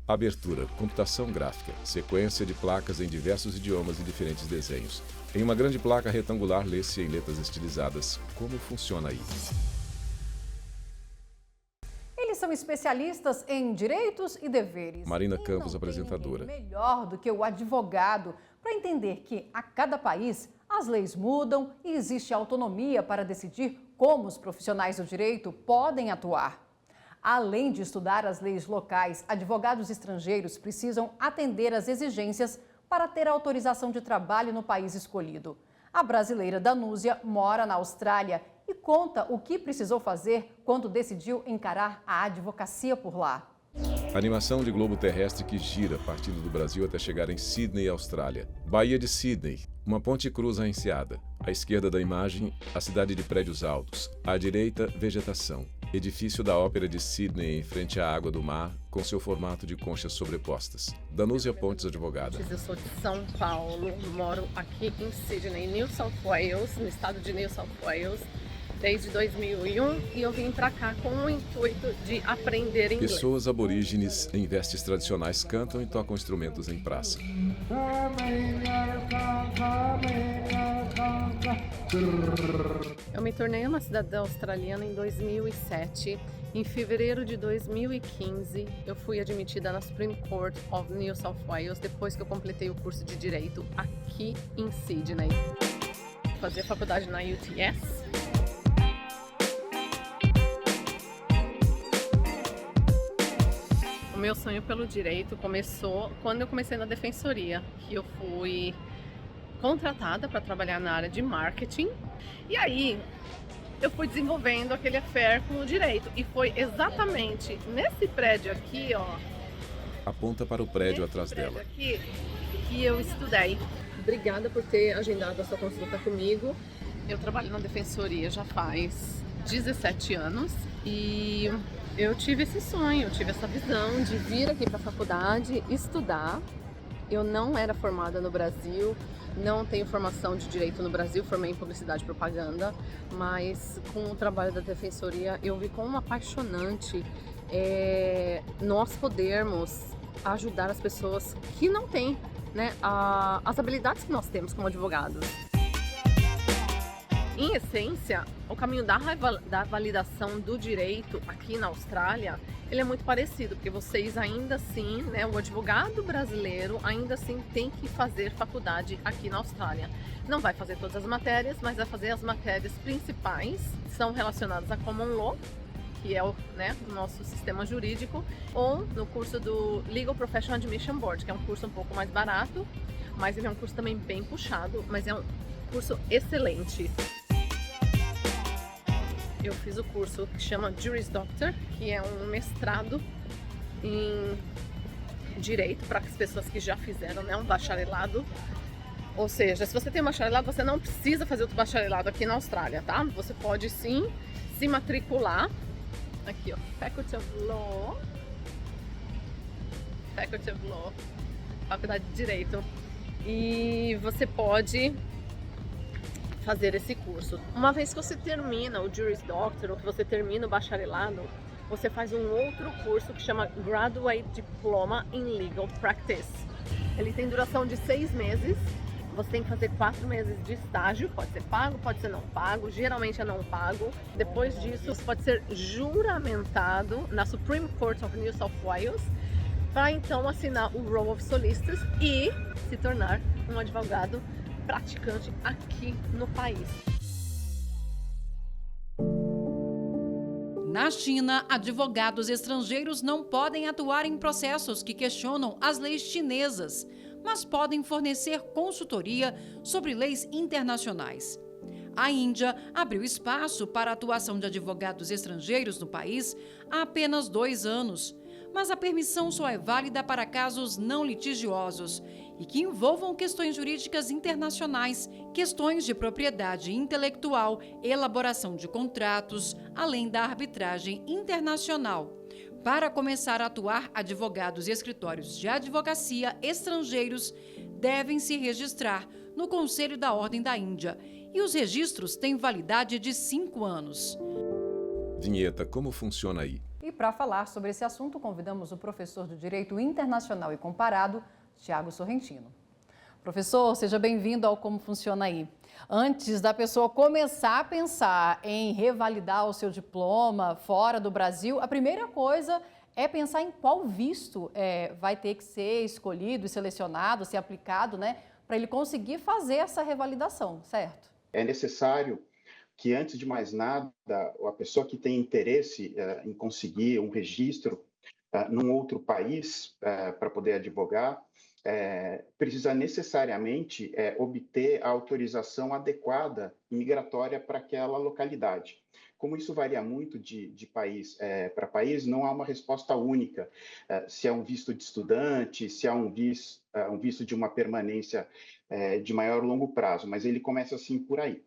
Abertura, computação gráfica, sequência de placas em diversos idiomas e diferentes desenhos. Em uma grande placa retangular lê-se em letras estilizadas. Como funciona aí? Eles são especialistas em direitos e deveres. Marina Campos, apresentadora. Melhor do que o advogado para entender que a cada país as leis mudam e existe autonomia para decidir como os profissionais do direito podem atuar. Além de estudar as leis locais, advogados estrangeiros precisam atender às exigências para ter autorização de trabalho no país escolhido. A brasileira Danúzia mora na Austrália e conta o que precisou fazer quando decidiu encarar a advocacia por lá. Animação de globo terrestre que gira, partindo do Brasil até chegar em Sydney, Austrália. Baía de Sydney, uma ponte cruza a enseada. À esquerda da imagem, a cidade de prédios altos. À direita, vegetação. Edifício da Ópera de Sydney em frente à água do mar, com seu formato de conchas sobrepostas. Danúzia Pontes, advogada. Eu sou de São Paulo, moro aqui em Sydney, New South Wales, no estado de New South Wales, desde 2001, e eu vim para cá com o intuito de aprender inglês. Pessoas aborígenes em vestes tradicionais cantam e tocam instrumentos em praça. Eu me tornei uma cidadã australiana em 2007. Em fevereiro de 2015, eu fui admitida na Supreme Court of New South Wales depois que eu completei o curso de Direito aqui em Sydney. Fazia faculdade na UTS. O meu sonho pelo direito começou quando eu comecei na defensoria, que eu fui contratada para trabalhar na área de marketing. E aí eu fui desenvolvendo aquele affair com o direito. E foi exatamente nesse prédio aqui, ó. Aponta para o prédio atrás dela. Aqui, que eu estudei. Obrigada por ter agendado a sua consulta comigo. Eu trabalho na defensoria já faz 17 anos e eu tive esse sonho, eu tive essa visão de vir aqui para a faculdade estudar. Eu não era formada no Brasil, não tenho formação de direito no Brasil, formei em publicidade e propaganda, mas com o trabalho da defensoria eu vi como apaixonante nós podermos ajudar as pessoas que não têm, né, as habilidades que nós temos como advogados. Em essência, o caminho da validação do direito aqui na Austrália, ele é muito parecido, porque vocês ainda assim, né, o advogado brasileiro ainda assim tem que fazer faculdade aqui na Austrália. Não vai fazer todas as matérias, mas vai fazer as matérias principais, que são relacionadas a Common Law, que é o nosso sistema jurídico, ou no curso do Legal Professional Admission Board, que é um curso um pouco mais barato, mas ele é um curso também bem puxado, mas é um curso excelente. Eu fiz o curso que chama Juris Doctor, que é um mestrado em direito para as pessoas que já fizeram, né, um bacharelado. Ou seja, se você tem um bacharelado, você não precisa fazer outro bacharelado aqui na Austrália, tá? Você pode sim se matricular. Aqui, ó, Faculty of Law, Faculdade de Direito. E você pode fazer esse curso. Uma vez que você termina o Juris Doctor, ou que você termina o bacharelado, você faz um outro curso que chama Graduate Diploma in Legal Practice. Ele tem duração de 6 meses. Você tem que fazer 4 meses de estágio, pode ser pago, pode ser não pago, geralmente é não pago. Depois disso, você pode ser juramentado na Supreme Court of New South Wales, para então assinar o Roll of Solicitors e se tornar um advogado praticante aqui no país. Na China, advogados estrangeiros não podem atuar em processos que questionam as leis chinesas, mas podem fornecer consultoria sobre leis internacionais. A Índia abriu espaço para a atuação de advogados estrangeiros no país há apenas 2 anos, mas a permissão só é válida para casos não litigiosos e que envolvam questões jurídicas internacionais, questões de propriedade intelectual, elaboração de contratos, além da arbitragem internacional. Para começar a atuar, advogados e escritórios de advocacia estrangeiros devem se registrar no Conselho da Ordem da Índia e os registros têm validade de 5 anos. Vinheta, como funciona aí? E para falar sobre esse assunto, convidamos o professor de Direito Internacional e Comparado, Tiago Sorrentino. Professor, seja bem-vindo ao Como Funciona Aí. Antes da pessoa começar a pensar em revalidar o seu diploma fora do Brasil, a primeira coisa é pensar em qual visto vai ter que ser escolhido e selecionado, ser aplicado, né, para ele conseguir fazer essa revalidação, certo? É necessário que, antes de mais nada, a pessoa que tem interesse em conseguir um registro num outro país para poder advogar, precisa necessariamente obter a autorização adequada migratória para aquela localidade. Como isso varia muito de país para país, não há uma resposta única. Se é um visto de estudante, se é um visto de uma permanência de maior ou longo prazo, mas ele começa assim por aí.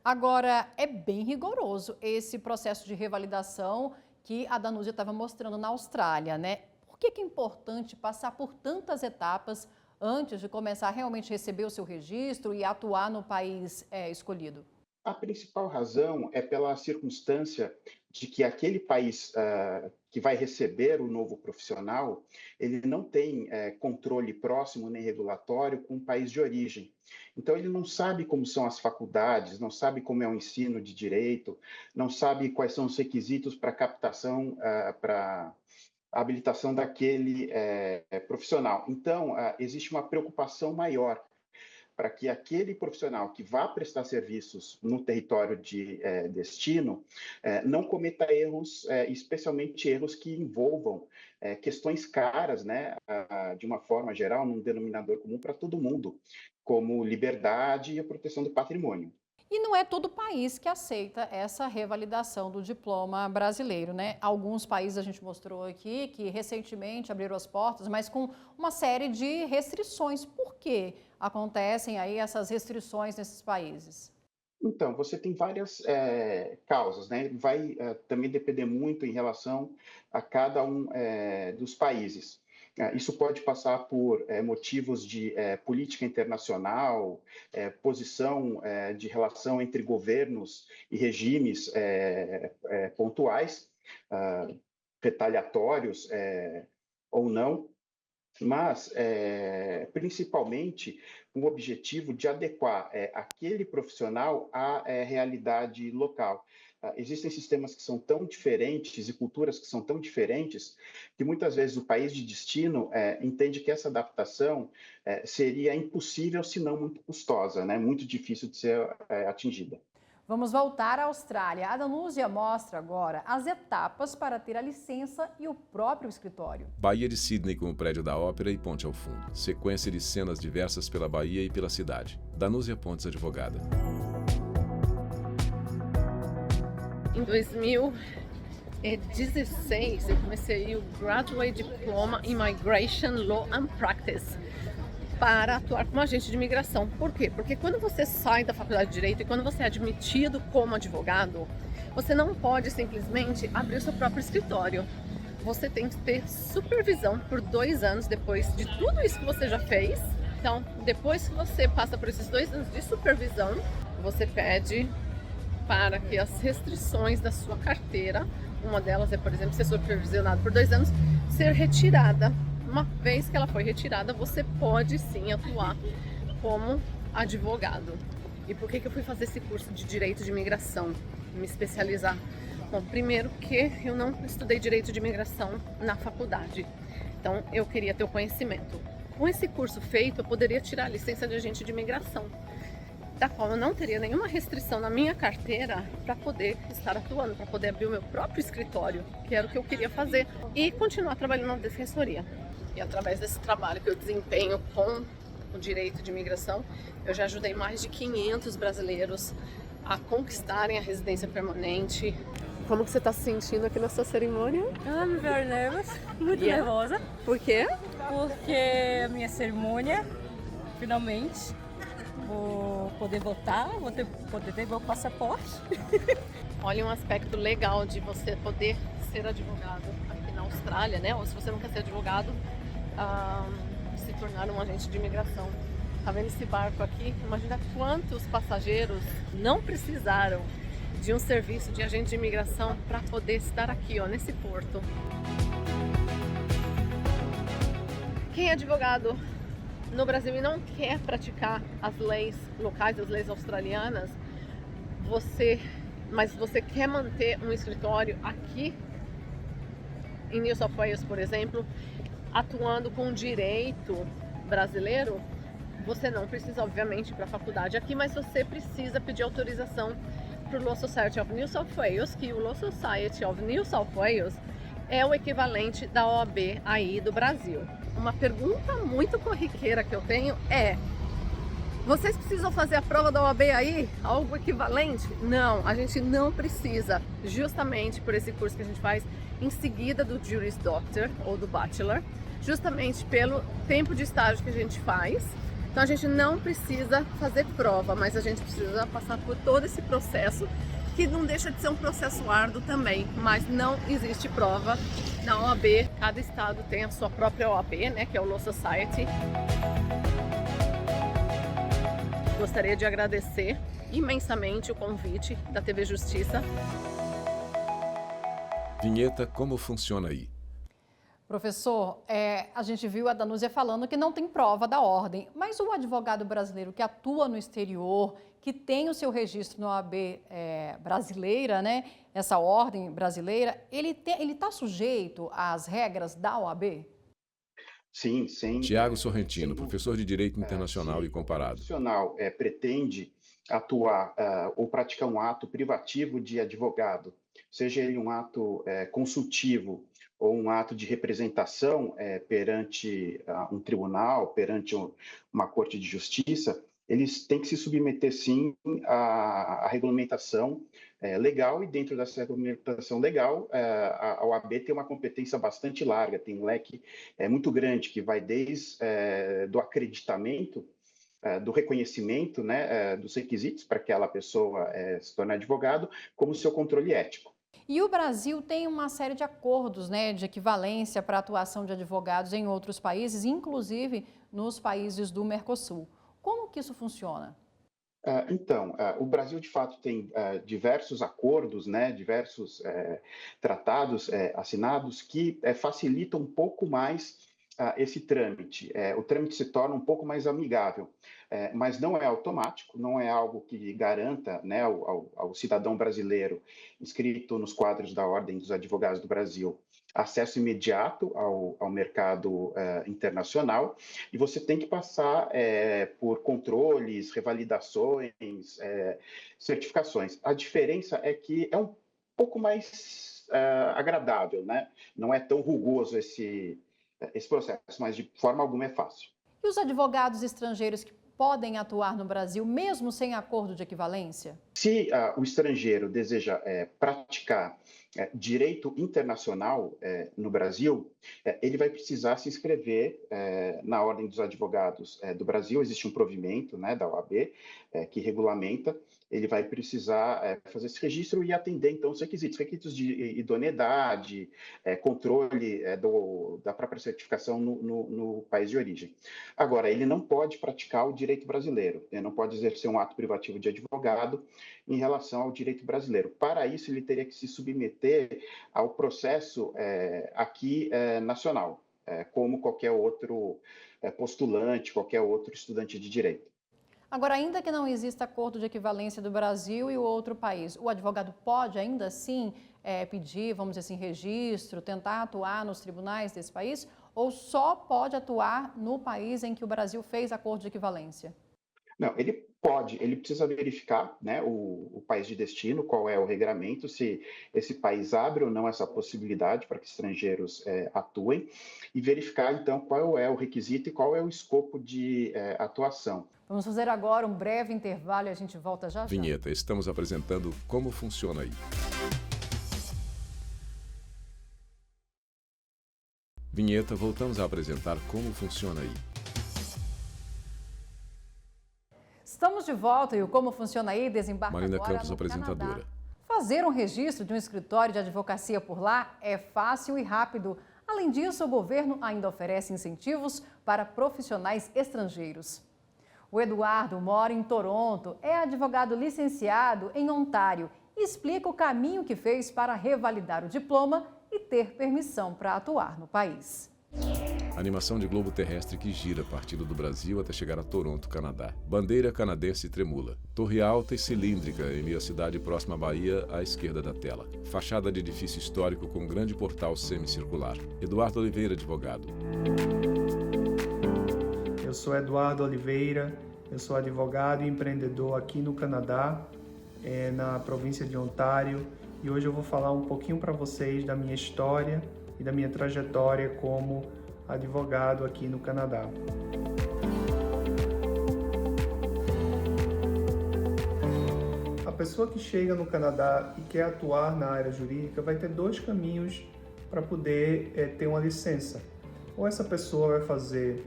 Agora, é bem rigoroso esse processo de revalidação que a Danúzia estava mostrando na Austrália, né? Por que é importante passar por tantas etapas antes de começar a realmente receber o seu registro e atuar no país escolhido? A principal razão é pela circunstância de que aquele país que vai receber o novo profissional, ele não tem controle próximo nem regulatório com o país de origem. Então, ele não sabe como são as faculdades, não sabe como é o ensino de direito, não sabe quais são os requisitos para captação, para a habilitação daquele profissional. Então, existe uma preocupação maior para que aquele profissional que vá prestar serviços no território de destino não cometa erros, especialmente erros que envolvam questões caras, né, de uma forma geral, num denominador comum para todo mundo, como liberdade e a proteção do patrimônio. E não é todo país que aceita essa revalidação do diploma brasileiro, né? Alguns países a gente mostrou aqui que recentemente abriram as portas, mas com uma série de restrições. Por que acontecem aí essas restrições nesses países? Então, você tem várias causas, né? Vai também depender muito em relação a cada um dos países. Isso pode passar por motivos de política internacional, posição de relação entre governos e regimes pontuais, retaliatórios ou não, mas principalmente com o objetivo de adequar aquele profissional à realidade local. Existem sistemas que são tão diferentes e culturas que são tão diferentes que muitas vezes o país de destino entende que essa adaptação seria impossível, se não muito custosa, né? Muito difícil de ser atingida. Vamos voltar à Austrália. A Danúzia mostra agora as etapas para ter a licença e o próprio escritório. Baía de Sydney com o prédio da Ópera e ponte ao fundo. Sequência de cenas diversas pela Bahia e pela cidade. Danúzia Pontes, advogada. Em 2016, eu comecei o Graduate Diploma in Migration Law and Practice para atuar como agente de imigração. Por quê? Porque quando você sai da faculdade de Direito e quando você é admitido como advogado, você não pode simplesmente abrir o seu próprio escritório. Você tem que ter supervisão por 2 anos depois de tudo isso que você já fez. Então, depois que você passa por esses 2 anos de supervisão, você pede para que as restrições da sua carteira, uma delas é, por exemplo, ser supervisionado por 2 anos, ser retirada. Uma vez que ela foi retirada, você pode sim atuar como advogado. E por que eu fui fazer esse curso de Direito de Imigração, me especializar? Bom, primeiro que eu não estudei Direito de Imigração na faculdade, então eu queria ter o conhecimento. Com esse curso feito, eu poderia tirar a licença de agente de imigração, da qual eu não teria nenhuma restrição na minha carteira para poder estar atuando, para poder abrir o meu próprio escritório, que era o que eu queria fazer, e continuar trabalhando na defensoria. E através desse trabalho que eu desempenho com o direito de imigração, eu já ajudei mais de 500 brasileiros a conquistarem a residência permanente. Como que você está se sentindo aqui nessa cerimônia? I'm very nervous, muito nervosa. Por quê? Porque a minha cerimônia, finalmente, vou poder votar, poder ter meu passaporte. Olha um aspecto legal de você poder ser advogado aqui na Austrália, né? Ou se você não quer ser advogado, se tornar um agente de imigração. Tá vendo esse barco aqui? Imagina quantos passageiros não precisaram de um serviço de agente de imigração para poder estar aqui, ó, nesse porto. Quem é advogado no Brasil e não quer praticar as leis locais, as leis australianas, mas você quer manter um escritório aqui em New South Wales, por exemplo, atuando com direito brasileiro, você não precisa, obviamente, ir para a faculdade aqui, mas você precisa pedir autorização para o Law Society of New South Wales, que o Law Society of New South Wales é o equivalente da OAB aí do Brasil. Uma pergunta muito corriqueira que eu tenho é: vocês precisam fazer a prova da OAB aí? Algo equivalente? Não, a gente não precisa, justamente por esse curso que a gente faz em seguida do Juris Doctor ou do Bachelor, justamente pelo tempo de estágio que a gente faz. Então a gente não precisa fazer prova, mas a gente precisa passar por todo esse processo, que não deixa de ser um processo árduo também, mas não existe prova na OAB. Cada estado tem a sua própria OAB, né, que é o Law Society. Gostaria de agradecer imensamente o convite da TV Justiça. Vinheta Como Funciona Aí. Professor, a gente viu a Danúzia falando que não tem prova da ordem, mas o advogado brasileiro que atua no exterior, que tem o seu registro na OAB brasileira, né, essa ordem brasileira, ele está sujeito às regras da OAB? Sim, sim. Tiago Sorrentino, professor de Direito Internacional e Comparado. O profissional pretende atuar ou praticar um ato privativo de advogado, seja ele um ato consultivo ou um ato de representação perante um tribunal, perante uma corte de justiça, eles têm que se submeter, sim, à regulamentação legal, e dentro dessa regulamentação legal, a OAB tem uma competência bastante larga, tem um leque muito grande, que vai desde do acreditamento, do reconhecimento, né, dos requisitos para aquela pessoa se tornar advogado, como o seu controle ético. E o Brasil tem uma série de acordos, né, de equivalência para a atuação de advogados em outros países, inclusive nos países do Mercosul. Como que isso funciona? Então, o Brasil, de fato, tem diversos acordos, né, diversos tratados assinados que facilitam um pouco mais esse trâmite. O trâmite se torna um pouco mais amigável, mas não é automático, não é algo que garanta, né, ao cidadão brasileiro inscrito nos quadros da Ordem dos Advogados do Brasil acesso imediato ao mercado internacional, e você tem que passar por controles, revalidações, certificações. A diferença é que é um pouco mais agradável, né? Não é tão rugoso esse processo, mas de forma alguma é fácil. E os advogados estrangeiros que podem atuar no Brasil, mesmo sem acordo de equivalência? Se o estrangeiro deseja praticar direito internacional no Brasil, ele vai precisar se inscrever na Ordem dos Advogados do Brasil. Existe um provimento, né, da OAB que regulamenta. Ele vai precisar fazer esse registro e atender, então, os requisitos de idoneidade, controle da própria certificação no país de origem. Agora, ele não pode praticar o direito brasileiro, ele não pode exercer um ato privativo de advogado em relação ao direito brasileiro. Para isso, ele teria que se submeter ao processo aqui nacional, como qualquer outro postulante, qualquer outro estudante de direito. Agora, ainda que não exista acordo de equivalência do Brasil e o outro país, o advogado pode ainda assim pedir, vamos dizer assim, registro, tentar atuar nos tribunais desse país, ou só pode atuar no país em que o Brasil fez acordo de equivalência? Não, ele pode, ele precisa verificar, né, o país de destino, qual é o regramento, se esse país abre ou não essa possibilidade para que estrangeiros atuem, e verificar, então, qual é o requisito e qual é o escopo de atuação. Vamos fazer agora um breve intervalo e a gente volta já já. Vinheta, estamos apresentando Como Funciona Aí. Vinheta, voltamos a apresentar Como Funciona Aí. Estamos de volta e o Como Funciona Aí desembarca Marina agora Campos, no apresentadora. Canadá. Fazer um registro de um escritório de advocacia por lá é fácil e rápido. Além disso, o governo ainda oferece incentivos para profissionais estrangeiros. O Eduardo mora em Toronto, é advogado licenciado em Ontário e explica o caminho que fez para revalidar o diploma e ter permissão para atuar no país. Animação de globo terrestre que gira partindo do Brasil até chegar a Toronto, Canadá. Bandeira canadense tremula. Torre alta e cilíndrica em meio à cidade próxima à Bahia, à esquerda da tela. Fachada de edifício histórico com grande portal semicircular. Eduardo Oliveira, advogado. Eu sou Eduardo Oliveira, eu sou advogado e empreendedor aqui no Canadá, na província de Ontário, e hoje eu vou falar um pouquinho para vocês da minha história e da minha trajetória como advogado aqui no Canadá. A pessoa que chega no Canadá e quer atuar na área jurídica vai ter dois caminhos para poder ter uma licença. Ou essa pessoa vai fazer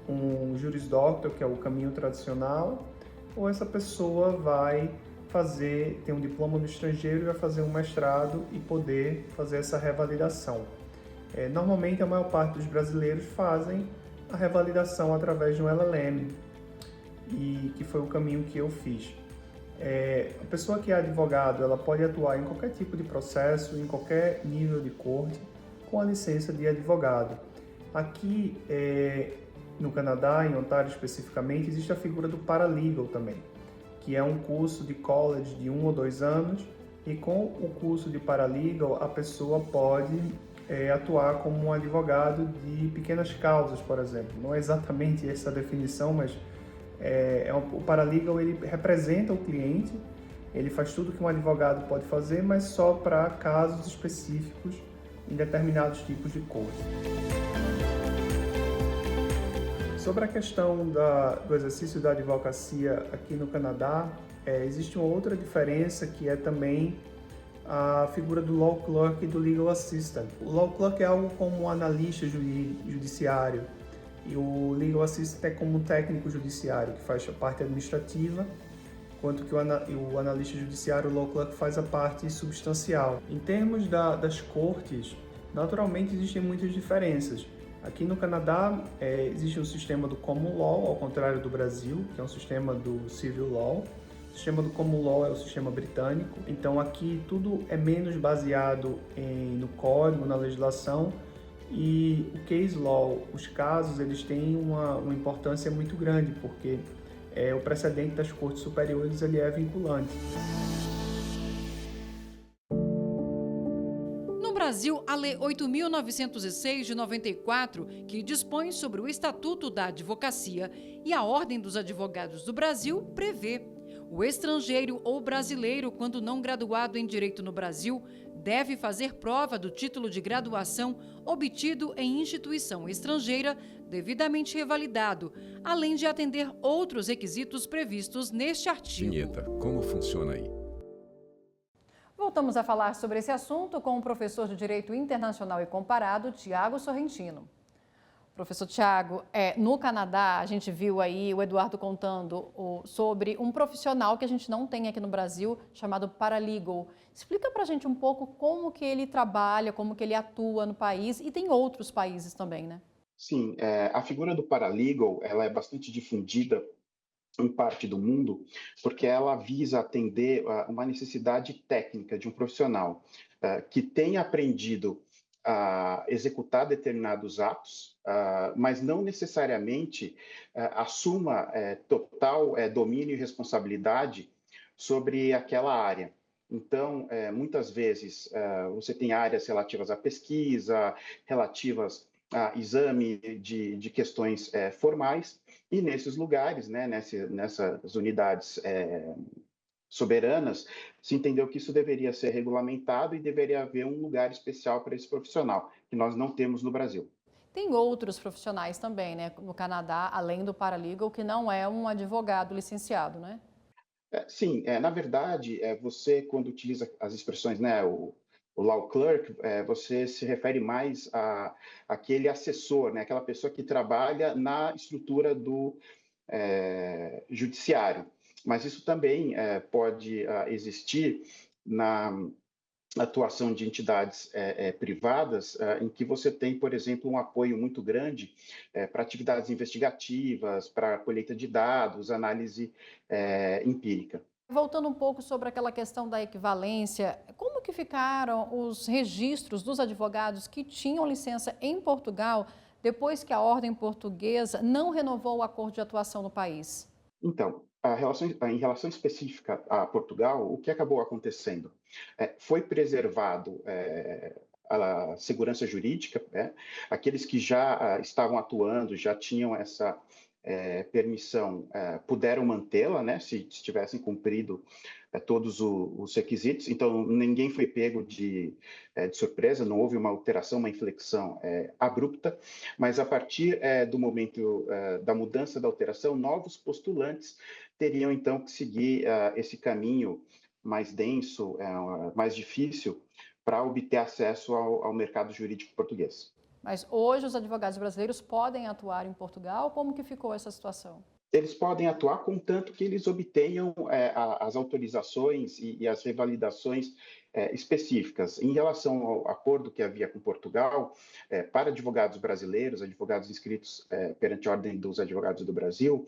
um Juris Doctor, que é o caminho tradicional, ou essa pessoa vai ter um diploma no estrangeiro e vai fazer um mestrado e poder fazer essa revalidação. Normalmente, a maior parte dos brasileiros fazem a revalidação através de um LLM, e que foi o caminho que eu fiz. A pessoa que é advogado, ela pode atuar em qualquer tipo de processo, em qualquer nível de corte, com a licença de advogado. Aqui, no Canadá, em Ontário especificamente, existe a figura do paralegal também, que é um curso de college de 1 ou 2 anos, e com o curso de paralegal, a pessoa pode atuar como um advogado de pequenas causas, por exemplo. Não é exatamente essa a definição, mas o paralegal ele representa o cliente, ele faz tudo que um advogado pode fazer, mas só para casos específicos em determinados tipos de corte. Sobre a questão do exercício da advocacia aqui no Canadá, existe uma outra diferença que é também a figura do Law Clerk e do Legal Assistant. O Law Clerk é algo como um analista judiciário e o Legal Assistant é como um técnico judiciário que faz a parte administrativa, enquanto que o analista judiciário, o Law Clerk, faz a parte substancial. Em termos das cortes, naturalmente existem muitas diferenças. Aqui no Canadá existe um sistema do Common Law, ao contrário do Brasil, que é um sistema do Civil Law. O sistema do Common Law é o sistema britânico, então aqui tudo é menos baseado no código, na legislação, e o Case Law, os casos, eles têm uma importância muito grande, porque o precedente das cortes superiores ele é vinculante. No Brasil, a Lei 8.906 de 94, que dispõe sobre o Estatuto da Advocacia e a Ordem dos Advogados do Brasil, prevê: o estrangeiro ou brasileiro, quando não graduado em Direito no Brasil, deve fazer prova do título de graduação obtido em instituição estrangeira, devidamente revalidado, além de atender outros requisitos previstos neste artigo. Vinheta, como funciona aí? Voltamos a falar sobre esse assunto com o professor de Direito Internacional e Comparado, Tiago Sorrentino. Professor Tiago, no Canadá, a gente viu aí o Eduardo contando sobre um profissional que a gente não tem aqui no Brasil, chamado paralegal. Explica pra gente um pouco como que ele trabalha, como que ele atua no país, e tem outros países também, né? Sim, a figura do paralegal, ela é bastante difundida em parte do mundo, porque ela visa atender uma necessidade técnica de um profissional que tenha aprendido a executar determinados atos, mas não necessariamente assuma total domínio e responsabilidade sobre aquela área. Então, muitas vezes, você tem áreas relativas à pesquisa, relativas a exame de questões formais, e nesses lugares, né, nessas unidades soberanas, se entendeu que isso deveria ser regulamentado e deveria haver um lugar especial para esse profissional, que nós não temos no Brasil. Tem outros profissionais também, né, no Canadá, além do paralegal, que não é um advogado licenciado, né? Sim, na verdade, você, quando utiliza as expressões, né, o law clerk, você se refere mais àquele assessor, né, aquela pessoa que trabalha na estrutura do judiciário. Mas isso também pode existir na atuação de entidades privadas, em que você tem, por exemplo, um apoio muito grande para atividades investigativas, para colheita de dados, análise empírica. Voltando um pouco sobre aquela questão da equivalência, como que ficaram os registros dos advogados que tinham licença em Portugal depois que a ordem portuguesa não renovou o acordo de atuação no país? Então, em relação específica a Portugal, o que acabou acontecendo? Foi preservado a segurança jurídica, né? Aqueles que já estavam atuando, já tinham essa permissão, puderam mantê-la, né? Se tivessem cumprido todos os requisitos. Então, ninguém foi pego de surpresa, não houve uma alteração, uma inflexão abrupta, mas a partir do momento da mudança da alteração, novos postulantes teriam, então, que seguir esse caminho mais denso, mais difícil, para obter acesso ao mercado jurídico português. Mas hoje os advogados brasileiros podem atuar em Portugal? Como que ficou essa situação? Eles podem atuar contanto que eles obtenham as autorizações e as revalidações específicas. Em relação ao acordo que havia com Portugal, para advogados brasileiros, advogados inscritos perante a Ordem dos Advogados do Brasil,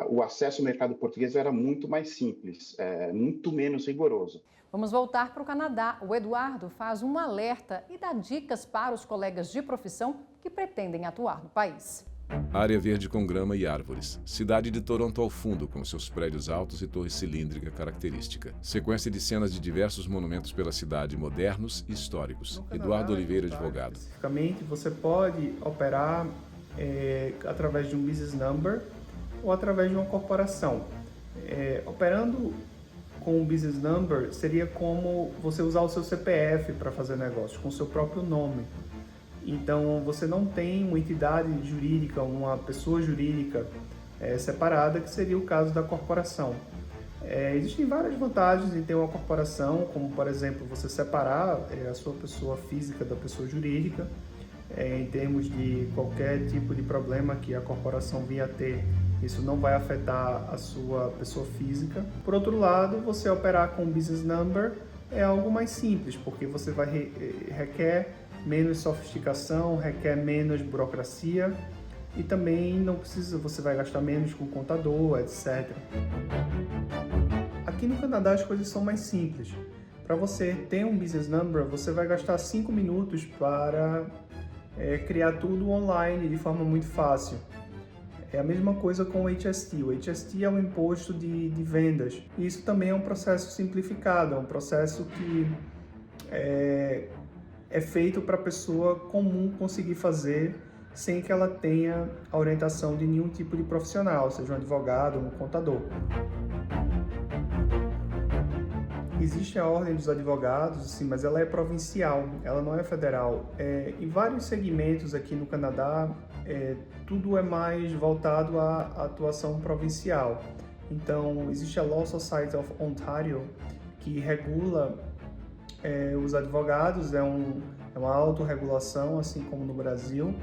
o acesso ao mercado português era muito mais simples, muito menos rigoroso. Vamos voltar para o Canadá. O Eduardo faz um alerta e dá dicas para os colegas de profissão que pretendem atuar no país. Área verde com grama e árvores. Cidade de Toronto ao fundo, com seus prédios altos e torre cilíndrica característica. Sequência de cenas de diversos monumentos pela cidade, modernos e históricos. Eduardo Oliveira, advogado. Especificamente, você pode operar através de um business number ou através de uma corporação. Operando com um business number seria como você usar o seu CPF para fazer negócio, com o seu próprio nome. Então, você não tem uma entidade jurídica, uma pessoa jurídica separada, que seria o caso da corporação. Existem várias vantagens em ter uma corporação, como, por exemplo, você separar a sua pessoa física da pessoa jurídica, em termos de qualquer tipo de problema que a corporação venha a ter. Isso não vai afetar a sua pessoa física. Por outro lado, você operar com business number é algo mais simples, porque você requer menos sofisticação, requer menos burocracia e também não precisa, você vai gastar menos com contador, etc. Aqui no Canadá as coisas são mais simples. Para você ter um business number, você vai gastar 5 minutos para criar tudo online de forma muito fácil. É a mesma coisa com o HST. O HST é um imposto de vendas. E isso também é um processo simplificado, é um processo que é feito para a pessoa comum conseguir fazer sem que ela tenha a orientação de nenhum tipo de profissional, seja um advogado ou um contador. Existe a Ordem dos Advogados, sim, mas ela é provincial, ela não é federal. Em vários segmentos aqui no Canadá, tudo é mais voltado à atuação provincial. Então, existe a Law Society of Ontario, que regula os advogados, é uma autorregulação, assim como no Brasil.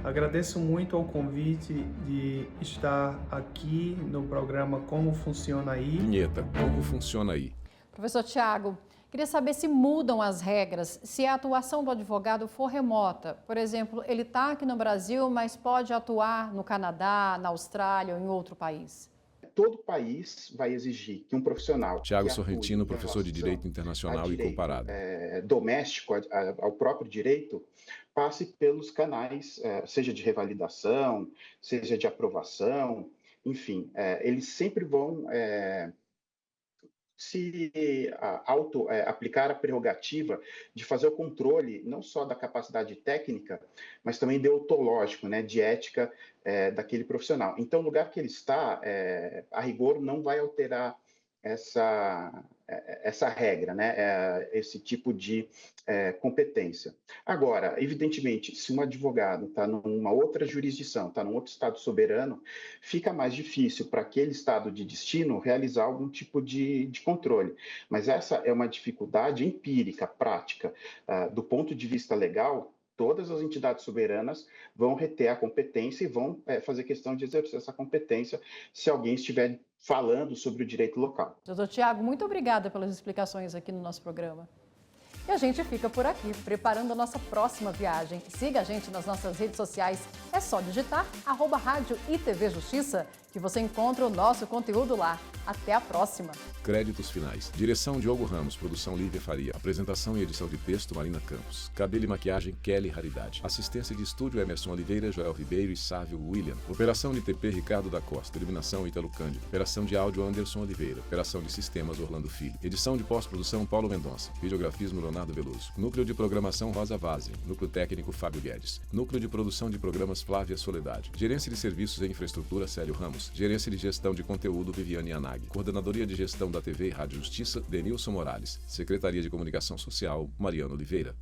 Agradeço muito ao convite de estar aqui no programa Como Funciona Aí. Vinheta, como funciona aí? Professor Tiago, queria saber se mudam as regras, se a atuação do advogado for remota. Por exemplo, ele está aqui no Brasil, mas pode atuar no Canadá, na Austrália ou em outro país. Todo país vai exigir que um profissional... Tiago Sorrentino, professor de Direito Internacional e Comparado. Doméstico ao próprio direito, passe pelos canais, seja de revalidação, seja de aprovação, enfim, eles sempre vão aplicar a prerrogativa de fazer o controle não só da capacidade técnica, mas também deontológico, né, de ética daquele profissional. Então, o lugar que ele está, a rigor, não vai alterar essa regra, né, esse tipo de competência. Agora, evidentemente, se um advogado está numa outra jurisdição, está num outro estado soberano, fica mais difícil para aquele estado de destino realizar algum tipo de controle. Mas essa é uma dificuldade empírica, prática. Do ponto de vista legal, todas as entidades soberanas vão reter a competência e vão fazer questão de exercer essa competência se alguém estiver falando sobre o direito local. Doutor Tiago, muito obrigada pelas explicações aqui no nosso programa. E a gente fica por aqui, preparando a nossa próxima viagem. Siga a gente nas nossas redes sociais. É só digitar @Rádio e TV Justiça que você encontra o nosso conteúdo lá. Até a próxima. Créditos finais. Direção Diogo Ramos. Produção Lívia Faria. Apresentação e edição de texto Marina Campos. Cabelo e maquiagem Kelly Raridade. Assistência de estúdio Emerson Oliveira, Joel Ribeiro e Sávio William. Operação de TP Ricardo da Costa. Iluminação Ítalo Cândido. Operação de áudio Anderson Oliveira. Operação de sistemas Orlando Filho. Edição de pós-produção Paulo Mendonça. Videografismo Leonardo Veloso. Núcleo de programação Rosa Vazem. Núcleo técnico Fábio Guedes. Núcleo de produção de programas Flávia Soledade. Gerência de serviços e infraestrutura Célio Ramos. Gerência de gestão de conteúdo Viviane Anag. Coordenadoria de gestão da TV e Rádio Justiça Denilson Morales. Secretaria de Comunicação Social Mariana Oliveira.